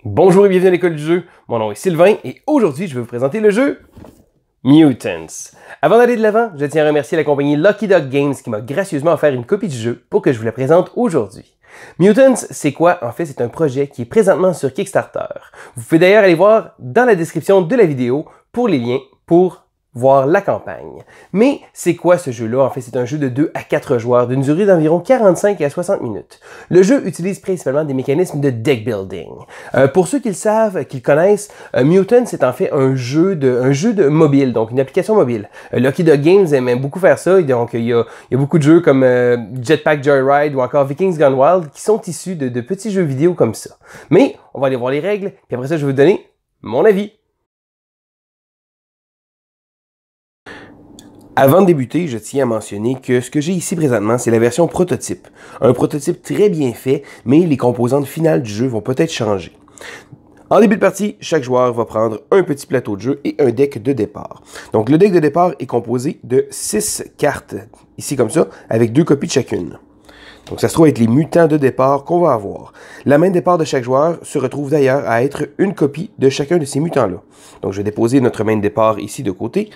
Bonjour et bienvenue à l'école du jeu, mon nom est Sylvain et aujourd'hui je vais vous présenter le jeu Mutants. Avant d'aller de l'avant, je tiens à remercier la compagnie Lucky Duck Games qui m'a gracieusement offert une copie du jeu pour que je vous la présente aujourd'hui. Mutants, c'est quoi? En fait, c'est un projet qui est présentement sur Kickstarter. Vous pouvez d'ailleurs aller voir dans la description de la vidéo pour les liens pour voir la campagne. Mais c'est quoi ce jeu-là? En fait, c'est un jeu de 2 à 4 joueurs d'une durée d'environ 45 à 60 minutes. Le jeu utilise principalement des mécanismes de deck building. Pour ceux qui le savent, qui le connaissent, Mutants c'est en fait un jeu de mobile, donc une application mobile. Lucky Duck Games aime beaucoup faire ça, et donc il y a beaucoup de jeux comme Jetpack Joyride ou encore Vikings Gone Wild qui sont issus de petits jeux vidéo comme ça. Mais on va aller voir les règles, puis après ça je vais vous donner mon avis. Avant de débuter, je tiens à mentionner que ce que j'ai ici présentement, c'est la version prototype. Un prototype très bien fait, mais les composantes finales du jeu vont peut-être changer. En début de partie, chaque joueur va prendre un petit plateau de jeu et un deck de départ. Donc le deck de départ est composé de 6 cartes, ici comme ça, avec 2 copies de chacune. Donc ça se trouve être les mutants de départ qu'on va avoir. La main de départ de chaque joueur se retrouve d'ailleurs à être une copie de chacun de ces mutants-là. Donc je vais déposer notre main de départ ici de côté.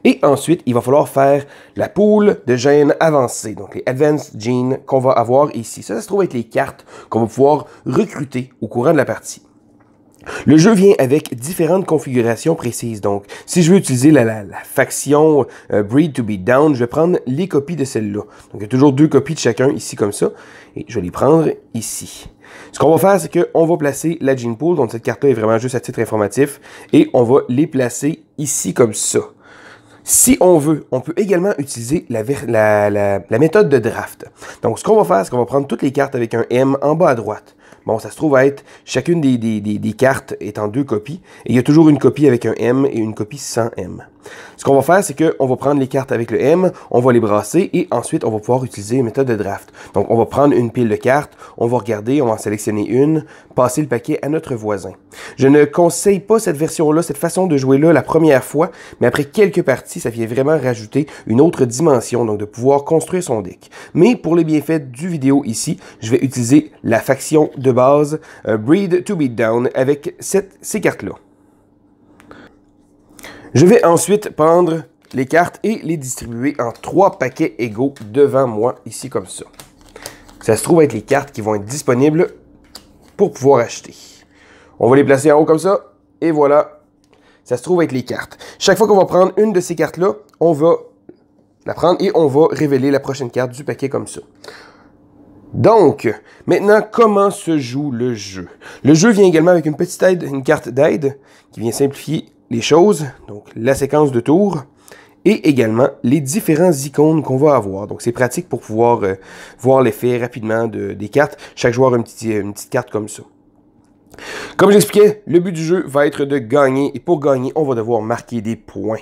Et ensuite, il va falloir faire la pool de gènes avancés, donc les Advanced Genes qu'on va avoir ici. Ça se trouve être les cartes qu'on va pouvoir recruter au courant de la partie. Le jeu vient avec différentes configurations précises. Donc, si je veux utiliser la faction Breed to be Down, je vais prendre les copies de celle-là. Donc, il y a toujours 2 copies de chacun ici comme ça. Et je vais les prendre ici. Ce qu'on va faire, c'est qu'on va placer la Gene Pool. Donc, cette carte-là est vraiment juste à titre informatif. Et on va les placer ici comme ça. Si on veut, on peut également utiliser la méthode de draft. Donc, ce qu'on va faire, c'est qu'on va prendre toutes les cartes avec un M en bas à droite. Bon, ça se trouve à être chacune des cartes est en 2 copies. Et il y a toujours une copie avec un M et une copie sans M. Ce qu'on va faire, c'est qu'on va prendre les cartes avec le M, on va les brasser et ensuite, on va pouvoir utiliser une méthode de draft. Donc, on va prendre une pile de cartes, on va regarder, on va en sélectionner une, passer le paquet à notre voisin. Je ne conseille pas cette version-là, cette façon de jouer-là la première fois, mais après quelques parties, ça vient vraiment rajouter une autre dimension, donc de pouvoir construire son deck. Mais pour les bienfaits du vidéo ici, je vais utiliser la faction de base Breed to be Down avec ces cartes-là. Je vais ensuite prendre les cartes et les distribuer en 3 paquets égaux devant moi, ici comme ça. Ça se trouve être les cartes qui vont être disponibles pour pouvoir acheter. On va les placer en haut comme ça, et voilà, ça se trouve être les cartes. Chaque fois qu'on va prendre une de ces cartes-là, on va la prendre et on va révéler la prochaine carte du paquet comme ça. Donc, maintenant, comment se joue le jeu? Le jeu vient également avec une petite aide, une carte d'aide qui vient simplifier les choses, donc la séquence de tours, et également les différents icônes qu'on va avoir. Donc c'est pratique pour pouvoir voir l'effet rapidement des cartes. Chaque joueur a une petite carte comme ça. Comme j'expliquais, le but du jeu va être de gagner, et pour gagner, on va devoir marquer des points.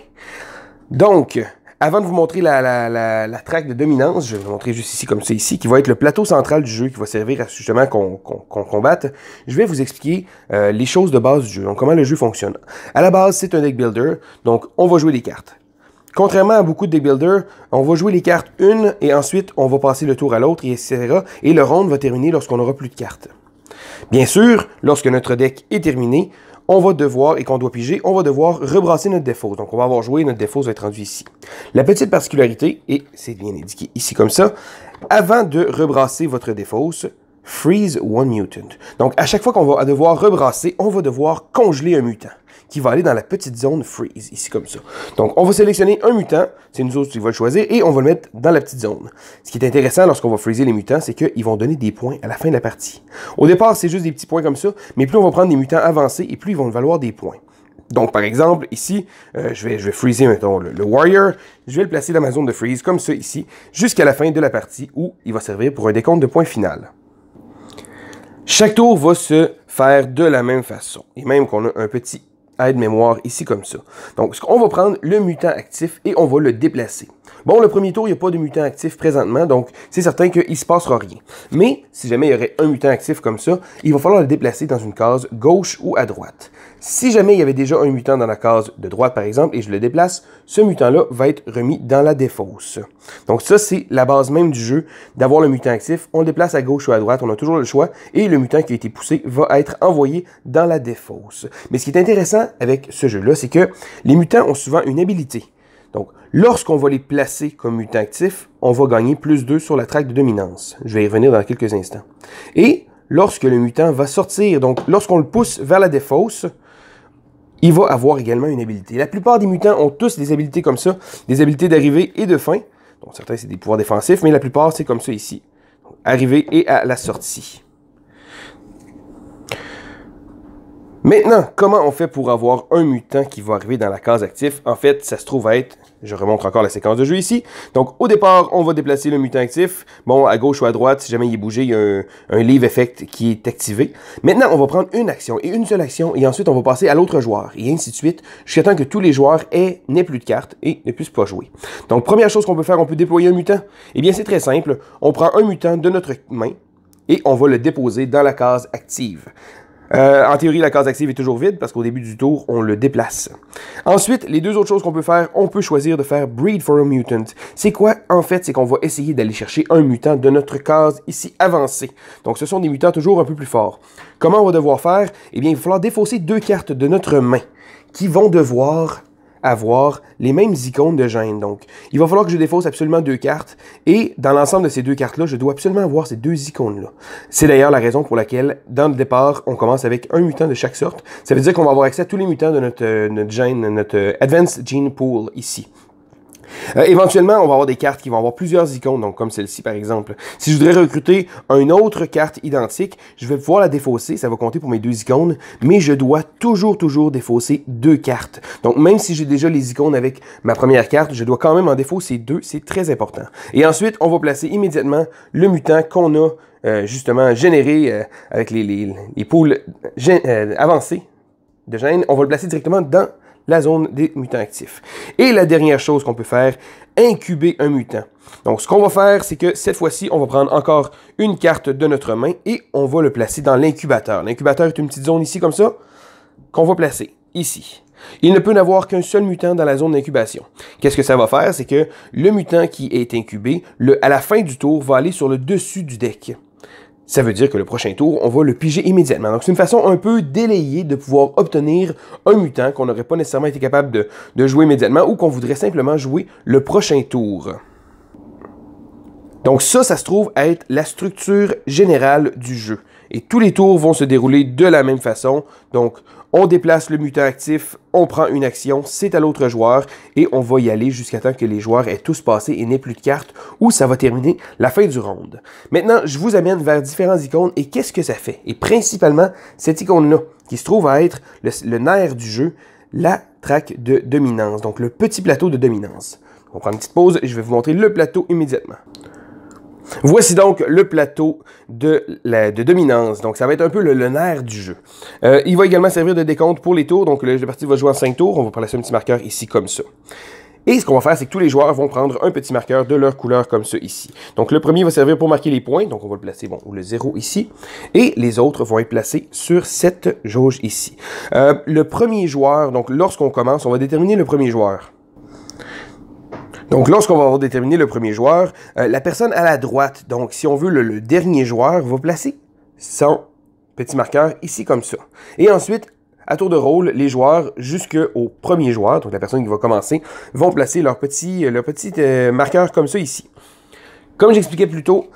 Donc, avant de vous montrer la track de dominance, je vais vous montrer juste ici, comme ça ici, qui va être le plateau central du jeu, qui va servir à justement qu'on combatte. Je vais vous expliquer les choses de base du jeu, donc comment le jeu fonctionne. À la base, c'est un deck builder, donc on va jouer les cartes. Contrairement à beaucoup de deck builders, on va jouer les cartes une, et ensuite on va passer le tour à l'autre, etc. Et le round va terminer lorsqu'on n'aura plus de cartes. Bien sûr, lorsque notre deck est terminé, on va devoir, et qu'on doit piger, on va devoir rebrasser notre défausse. Donc, on va avoir joué, notre défausse va être rendu ici. La petite particularité, et c'est bien indiqué ici comme ça, avant de rebrasser votre défausse, freeze one mutant. Donc, à chaque fois qu'on va devoir rebrasser, on va devoir congeler un mutant qui va aller dans la petite zone freeze, ici comme ça. Donc, on va sélectionner un mutant, c'est nous autres qui va le choisir, et on va le mettre dans la petite zone. Ce qui est intéressant lorsqu'on va freezer les mutants, c'est qu'ils vont donner des points à la fin de la partie. Au départ, c'est juste des petits points comme ça, mais plus on va prendre des mutants avancés, et plus ils vont valoir des points. Donc, par exemple, ici, je vais freezer, mettons, le Warrior, je vais le placer dans ma zone de freeze, comme ça, ici, jusqu'à la fin de la partie, où il va servir pour un décompte de points final. Chaque tour va se faire de la même façon, et même qu'on a un petit aide-mémoire ici comme ça. Donc, on va prendre le mutant actif et on va le déplacer. Bon, le premier tour, il n'y a pas de mutant actif présentement, donc c'est certain qu'il ne se passera rien. Mais, si jamais il y aurait un mutant actif comme ça, il va falloir le déplacer dans une case gauche ou à droite. Si jamais il y avait déjà un mutant dans la case de droite, par exemple, et je le déplace, ce mutant-là va être remis dans la défausse. Donc ça, c'est la base même du jeu, d'avoir le mutant actif. On le déplace à gauche ou à droite, on a toujours le choix, et le mutant qui a été poussé va être envoyé dans la défausse. Mais ce qui est intéressant avec ce jeu-là, c'est que les mutants ont souvent une habilité. Donc, lorsqu'on va les placer comme mutants actifs, on va gagner plus 2 sur la traque de dominance. Je vais y revenir dans quelques instants. Et lorsque le mutant va sortir, donc lorsqu'on le pousse vers la défausse, il va avoir également une habilité. La plupart des mutants ont tous des habilités comme ça, des habilités d'arrivée et de fin. Donc, certains, c'est des pouvoirs défensifs, mais la plupart, c'est comme ça ici. Donc, arrivée et à la sortie. Maintenant, comment on fait pour avoir un mutant qui va arriver dans la case actif? En fait, ça se trouve être, je remonte encore la séquence de jeu ici. Donc, au départ, on va déplacer le mutant actif. Bon, à gauche ou à droite, si jamais il est bougé, il y a un leave effect qui est activé. Maintenant, on va prendre une action et une seule action, et ensuite, on va passer à l'autre joueur, et ainsi de suite, jusqu'à temps que tous les joueurs n'aient plus de cartes et ne puissent pas jouer. Donc, première chose qu'on peut faire, on peut déployer un mutant. Eh bien, c'est très simple. On prend un mutant de notre main, et on va le déposer dans la case active. En théorie, la case active est toujours vide parce qu'au début du tour, on le déplace. Ensuite, les deux autres choses qu'on peut faire, on peut choisir de faire Breed for a Mutant. C'est quoi? En fait, c'est qu'on va essayer d'aller chercher un mutant de notre case ici avancée. Donc, ce sont des mutants toujours un peu plus forts. Comment on va devoir faire? Eh bien, il va falloir défausser 2 cartes de notre main qui vont devoir avoir les mêmes icônes de gêne. Donc, il va falloir que je défausse absolument 2 cartes, et dans l'ensemble de ces 2 cartes-là, je dois absolument avoir ces 2 icônes-là. C'est d'ailleurs la raison pour laquelle, dans le départ, on commence avec un mutant de chaque sorte. Ça veut dire qu'on va avoir accès à tous les mutants de notre gène, notre Advanced Gene Pool ici. Éventuellement, on va avoir des cartes qui vont avoir plusieurs icônes, donc comme celle-ci par exemple. Si je voudrais recruter une autre carte identique, je vais pouvoir la défausser, ça va compter pour mes 2 icônes, mais je dois toujours défausser 2 cartes. Donc même si j'ai déjà les icônes avec ma première carte, je dois quand même en défausser 2, c'est très important. Et ensuite, on va placer immédiatement le mutant qu'on a justement généré avec les pools avancés de gènes. On va le placer directement dans la zone des mutants actifs. Et la dernière chose qu'on peut faire, incuber un mutant. Donc, ce qu'on va faire, c'est que cette fois-ci, on va prendre encore une carte de notre main et on va le placer dans l'incubateur. L'incubateur est une petite zone ici, comme ça, qu'on va placer ici. Il ne peut n'avoir qu'un seul mutant dans la zone d'incubation. Qu'est-ce que ça va faire? C'est que le mutant qui est incubé, à la fin du tour, va aller sur le dessus du deck. Ça veut dire que le prochain tour, on va le piger immédiatement. Donc, c'est une façon un peu délayée de pouvoir obtenir un mutant qu'on n'aurait pas nécessairement été capable de jouer immédiatement ou qu'on voudrait simplement jouer le prochain tour. Donc ça se trouve être la structure générale du jeu. Et tous les tours vont se dérouler de la même façon. Donc, on déplace le mutant actif, on prend une action, c'est à l'autre joueur, et on va y aller jusqu'à temps que les joueurs aient tous passé et n'aient plus de cartes, ou ça va terminer la fin du round. Maintenant, je vous amène vers différents icônes, et qu'est-ce que ça fait? Et principalement, cette icône-là, qui se trouve à être le nerf du jeu, la traque de dominance, donc le petit plateau de dominance. On prend une petite pause, et je vais vous montrer le plateau immédiatement. Voici donc le plateau de dominance. Donc, ça va être un peu le nerf du jeu. Il va également servir de décompte pour les tours. Donc, la partie va jouer en 5 tours. On va placer un petit marqueur ici comme ça. Et ce qu'on va faire, c'est que tous les joueurs vont prendre un petit marqueur de leur couleur comme ça ici. Donc, le premier va servir pour marquer les points. Donc, on va le placer, bon, le 0 ici. Et les autres vont être placés sur cette jauge ici. Le premier joueur, donc lorsqu'on commence, on va déterminer le premier joueur. Donc, lorsqu'on va avoir déterminé le premier joueur, la personne à la droite, donc si on veut le dernier joueur, va placer son petit marqueur ici comme ça. Et ensuite, à tour de rôle, les joueurs jusqu'au premier joueur, donc la personne qui va commencer, vont placer leur petit marqueur comme ça ici. Comme j'expliquais plus tôt,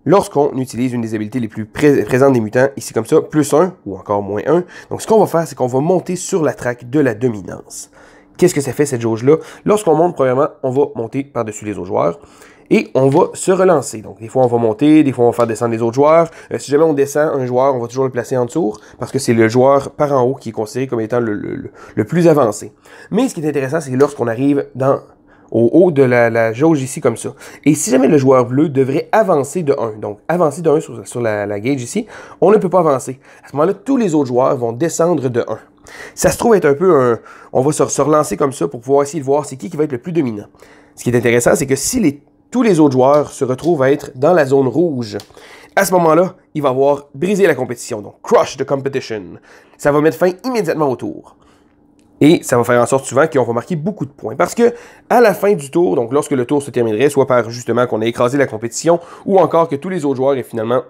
lorsqu'on utilise une des habilités les plus présentes des mutants, ici comme ça, plus 1 ou encore moins 1, donc ce qu'on va faire, c'est qu'on va monter sur la traque de la dominance. Qu'est-ce que ça fait, cette jauge-là? Lorsqu'on monte, premièrement, on va monter par-dessus les autres joueurs et on va se relancer. Donc, des fois, on va monter, des fois, on va faire descendre les autres joueurs. Si jamais on descend un joueur, on va toujours le placer en dessous parce que c'est le joueur par en haut qui est considéré comme étant le plus avancé. Mais ce qui est intéressant, c'est lorsqu'on arrive au haut de la jauge ici, comme ça. Et si jamais le joueur bleu devrait avancer de 1, donc avancer de 1 sur la gauge ici, on ne peut pas avancer. À ce moment-là, tous les autres joueurs vont descendre de 1. Ça se trouve être un peu on va se relancer comme ça pour pouvoir essayer de voir c'est qui va être le plus dominant. Ce qui est intéressant, c'est que si tous les autres joueurs se retrouvent à être dans la zone rouge, à ce moment-là, il va avoir brisé la compétition, donc crush the competition. Ça va mettre fin immédiatement au tour. Et ça va faire en sorte souvent qu'on va marquer beaucoup de points. Parce que à la fin du tour, donc lorsque le tour se terminerait, soit par justement qu'on ait écrasé la compétition, ou encore que tous les autres joueurs aient finalement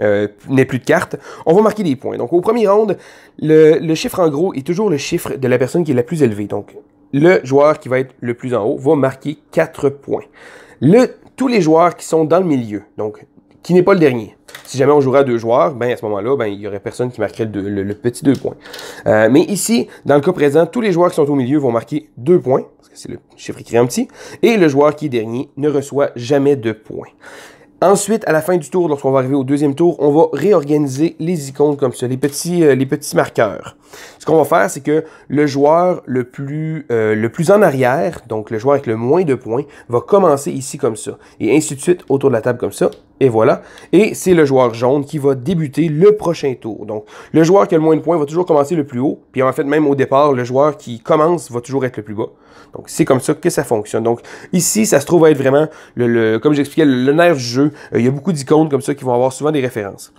n'aient plus de cartes, on va marquer des points. Donc au premier round, le chiffre en gros est toujours le chiffre de la personne qui est la plus élevée. Donc le joueur qui va être le plus en haut va marquer 4 points. Tous les joueurs qui sont dans le milieu, donc qui n'est pas le dernier. Si jamais on jouerait à 2 joueurs, ben à ce moment-là, ben il y aurait personne qui marquerait le petit 2 points. Mais ici, dans le cas présent, tous les joueurs qui sont au milieu vont marquer 2 points, parce que c'est le chiffre écrit en petit, et le joueur qui est dernier ne reçoit jamais de points. Ensuite, à la fin du tour, lorsqu'on va arriver au deuxième tour, on va réorganiser les icônes comme ça, les petits marqueurs. Ce qu'on va faire, c'est que le joueur le plus en arrière, donc le joueur avec le moins de points, va commencer ici comme ça. Et ainsi de suite autour de la table comme ça. Et voilà. Et c'est le joueur jaune qui va débuter le prochain tour. Donc, le joueur qui a le moins de points va toujours commencer le plus haut. Puis en fait, même au départ, le joueur qui commence va toujours être le plus bas. Donc, c'est comme ça que ça fonctionne. Donc, ici, ça se trouve à être vraiment, comme j'expliquais, le nerf du jeu. Il y a beaucoup d'icônes comme ça qui vont avoir souvent des références.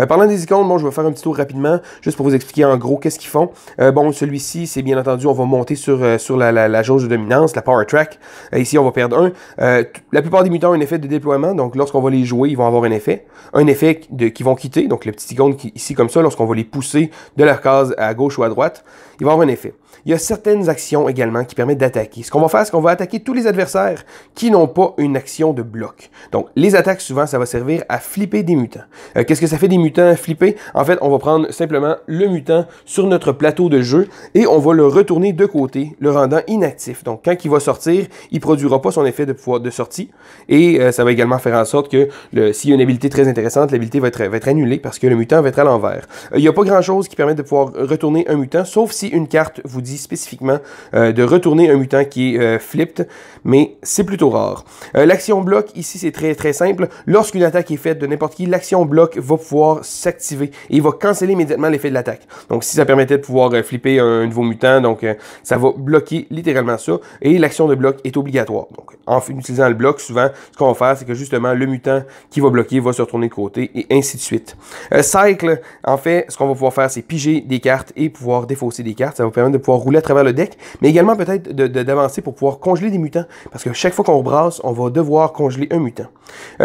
Parlant des icônes, bon, je vais faire un petit tour rapidement, juste pour vous expliquer en gros qu'est-ce qu'ils font. Bon, celui-ci, c'est bien entendu, on va monter sur la jauge de dominance, la power track. Ici, on va perdre 1. La plupart des mutants ont un effet de déploiement, donc lorsqu'on va les jouer, ils vont avoir un effet. Un effet qui vont quitter, donc le petit icône ici comme ça, lorsqu'on va les pousser de la case à gauche ou à droite, ils vont avoir un effet. Il y a certaines actions également qui permettent d'attaquer. Ce qu'on va faire, c'est qu'on va attaquer tous les adversaires qui n'ont pas une action de bloc. Donc, les attaques, souvent, ça va servir à flipper des mutants. Qu'est-ce que ça fait des mutants flippés? En fait, on va prendre simplement le mutant sur notre plateau de jeu et on va le retourner de côté, le rendant inactif. Donc, quand il va sortir, il ne produira pas son effet de sortie et ça va également faire en sorte que s'il y a une habilité très intéressante, l'habilité va être annulée parce que le mutant va être à l'envers. Il n'y a pas grand-chose qui permet de pouvoir retourner un mutant, sauf si une carte vous dit spécifiquement de retourner un mutant qui est flipped, mais c'est plutôt rare. L'action bloc, ici, c'est très très simple. Lorsqu'une attaque est faite de n'importe qui, l'action bloc va pouvoir s'activer et il va canceller immédiatement l'effet de l'attaque. Donc, si ça permettait de pouvoir flipper un nouveau mutant, donc ça va bloquer littéralement ça et l'action de bloc est obligatoire. Donc, en utilisant le bloc, souvent, ce qu'on va faire, c'est que justement, le mutant qui va bloquer va se retourner de côté et ainsi de suite. Cycle, en fait, ce qu'on va pouvoir faire, c'est piger des cartes et pouvoir défausser des cartes. Ça va permettre de pouvoir rouler à travers le deck, mais également peut-être d'avancer pour pouvoir congeler des mutants, parce que chaque fois qu'on rebrasse, on va devoir congeler un mutant.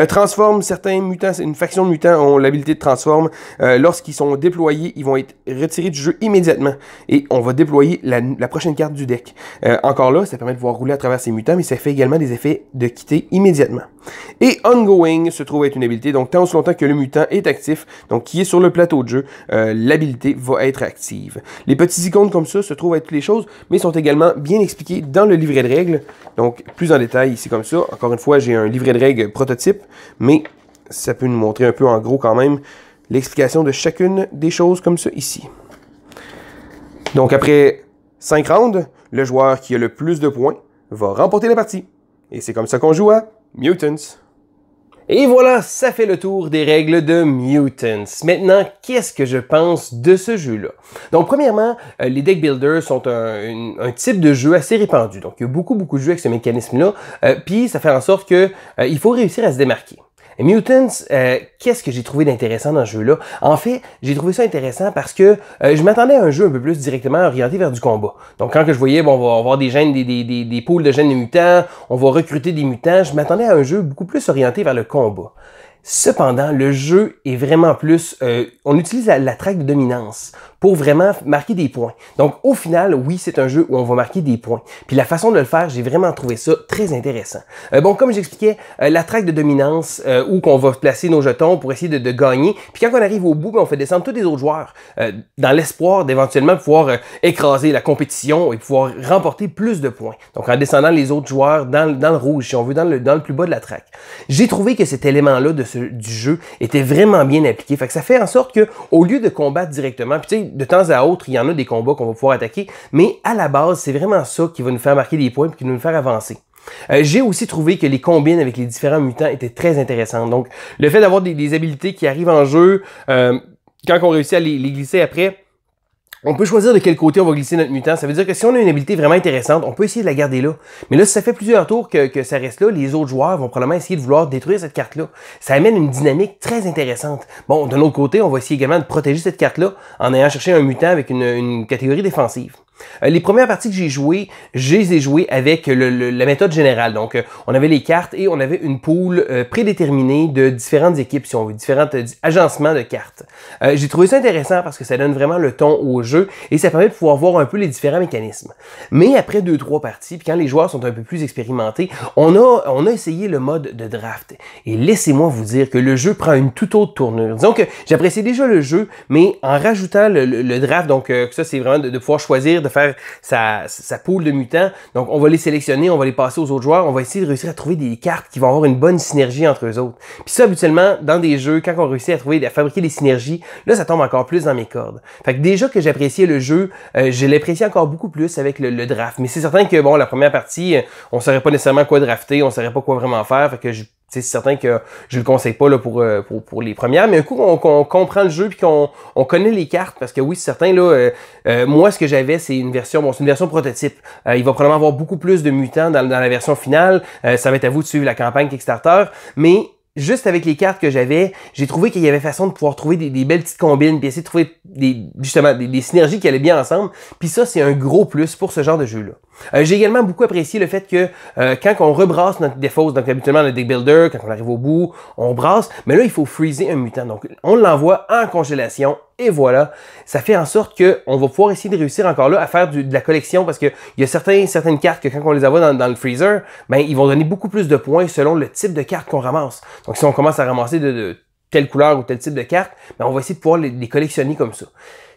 Transforme, certains mutants, une faction de mutants ont l'habilité de transforme. Lorsqu'ils sont déployés, ils vont être retirés du jeu immédiatement, et on va déployer la prochaine carte du deck. Encore là, ça permet de pouvoir rouler à travers ces mutants, mais ça fait également des effets de quitter immédiatement. Et Ongoing se trouve être une habilité, donc tant aussi longtemps que le mutant est actif, donc qui est sur le plateau de jeu, l'habilité va être active. Les petits icônes comme ça se trouvent être toutes les choses, mais sont également bien expliqués dans le livret de règles. Donc, plus en détail ici comme ça. Encore une fois, j'ai un livret de règles prototype, mais ça peut nous montrer un peu en gros quand même l'explication de chacune des choses comme ça ici. Donc, après 5 rounds, le joueur qui a le plus de points va remporter la partie. Et c'est comme ça qu'on joue à Mutants. Et voilà, ça fait le tour des règles de Mutants. Maintenant, qu'est-ce que je pense de ce jeu-là? Donc, premièrement, les deck builders sont un type de jeu assez répandu. Donc, il y a beaucoup de jeux avec ce mécanisme-là. Puis, ça fait en sorte que il faut réussir à se démarquer. Et Mutants, qu'est-ce que j'ai trouvé d'intéressant dans ce jeu-là? En fait, j'ai trouvé ça intéressant parce que je m'attendais à un jeu un peu plus directement orienté vers du combat. Donc, quand que je voyais, bon, on va avoir des gènes, des pools de gènes de mutants, on va recruter des mutants, je m'attendais à un jeu beaucoup plus orienté vers le combat. Cependant, le jeu est vraiment plus... on utilise la track de dominance pour vraiment marquer des points. Donc, au final, oui, c'est un jeu où on va marquer des points. Puis la façon de le faire, j'ai vraiment trouvé ça très intéressant. Bon, comme j'expliquais, la track de dominance, où qu'on va placer nos jetons pour essayer de gagner. Puis quand on arrive au bout, on fait descendre tous les autres joueurs dans l'espoir d'éventuellement pouvoir écraser la compétition et pouvoir remporter plus de points. Donc, en descendant les autres joueurs dans le rouge, si on veut, dans le plus bas de la track. J'ai trouvé que cet élément-là du jeu était vraiment bien appliqué. Fait que ça fait en sorte que, au lieu de combattre directement, puis tu sais, de temps à autre, il y en a des combats qu'on va pouvoir attaquer, mais à la base, c'est vraiment ça qui va nous faire marquer des points et qui va nous faire avancer. J'ai aussi trouvé que les combines avec les différents mutants étaient très intéressantes. Donc, le fait d'avoir des habilités qui arrivent en jeu, quand on réussit à les glisser après, On peut choisir de quel côté on va glisser notre mutant. Ça veut dire que si on a une habilité vraiment intéressante, on peut essayer de la garder là. Mais là, si ça fait plusieurs tours que ça reste là, les autres joueurs vont probablement essayer de vouloir détruire cette carte-là. Ça amène une dynamique très intéressante. Bon, d'un autre côté, on va essayer également de protéger cette carte-là en ayant cherché un mutant avec une catégorie défensive. Les premières parties que j'ai jouées, je les ai jouées avec la méthode générale. Donc, on avait les cartes et on avait une pool prédéterminée de différentes équipes, si on veut, différents agencements de cartes. J'ai trouvé ça intéressant parce que ça donne vraiment le ton au jeu et ça permet de pouvoir voir un peu les différents mécanismes. Mais après 2-3 parties, puis quand les joueurs sont un peu plus expérimentés, on a essayé le mode de draft. Et laissez-moi vous dire que le jeu prend une toute autre tournure. Disons que j'appréciais déjà le jeu, mais en rajoutant le draft, donc ça c'est vraiment de pouvoir choisir de faire sa pool de mutants. Donc, on va les sélectionner, on va les passer aux autres joueurs, on va essayer de réussir à trouver des cartes qui vont avoir une bonne synergie entre eux autres. Puis ça, habituellement, dans des jeux, quand on réussit à fabriquer des synergies, là, ça tombe encore plus dans mes cordes. Fait que déjà que j'appréciais le jeu, je l'apprécie encore beaucoup plus avec le draft. Mais c'est certain que, bon, la première partie, on saurait pas nécessairement quoi drafter, on saurait pas quoi vraiment faire, fait que c'est certain que je le conseille pas là, pour les premières, mais un coup qu'on comprend le jeu puis qu'on connaît les cartes, parce que oui, c'est certain, là, moi, ce que j'avais, c'est une version prototype. Il va probablement avoir beaucoup plus de mutants dans la version finale. Ça va être à vous de suivre la campagne Kickstarter, mais juste avec les cartes que j'avais, j'ai trouvé qu'il y avait façon de pouvoir trouver des belles petites combines, puis essayer de trouver justement des synergies qui allaient bien ensemble. Puis ça, c'est un gros plus pour ce genre de jeu-là. J'ai également beaucoup apprécié le fait que quand on rebrasse notre défausse, donc habituellement le deck builder, quand on arrive au bout, on brasse, mais là, il faut freezer un mutant. Donc, on l'envoie en congélation, et voilà. Ça fait en sorte qu'on va pouvoir essayer de réussir encore là à faire de la collection, parce qu'il y a certaines cartes que quand on les envoie dans le freezer, ben, ils vont donner beaucoup plus de points selon le type de carte qu'on ramasse. Donc, si on commence à ramasser de telle couleur ou tel type de carte, ben, on va essayer de pouvoir les collectionner comme ça.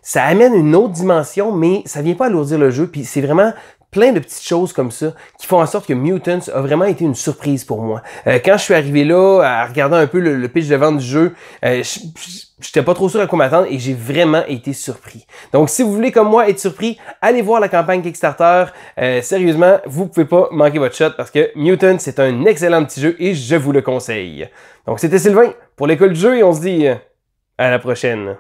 Ça amène une autre dimension, mais ça vient pas alourdir le jeu, puis c'est vraiment plein de petites choses comme ça qui font en sorte que Mutants a vraiment été une surprise pour moi. Quand je suis arrivé là, à regarder un peu le pitch de vente du jeu, j'étais pas trop sûr à quoi m'attendre et j'ai vraiment été surpris. Donc, si vous voulez, comme moi, être surpris, allez voir la campagne Kickstarter. Sérieusement, vous pouvez pas manquer votre shot parce que Mutants, c'est un excellent petit jeu et je vous le conseille. Donc, c'était Sylvain pour l'école du jeu et on se dit à la prochaine.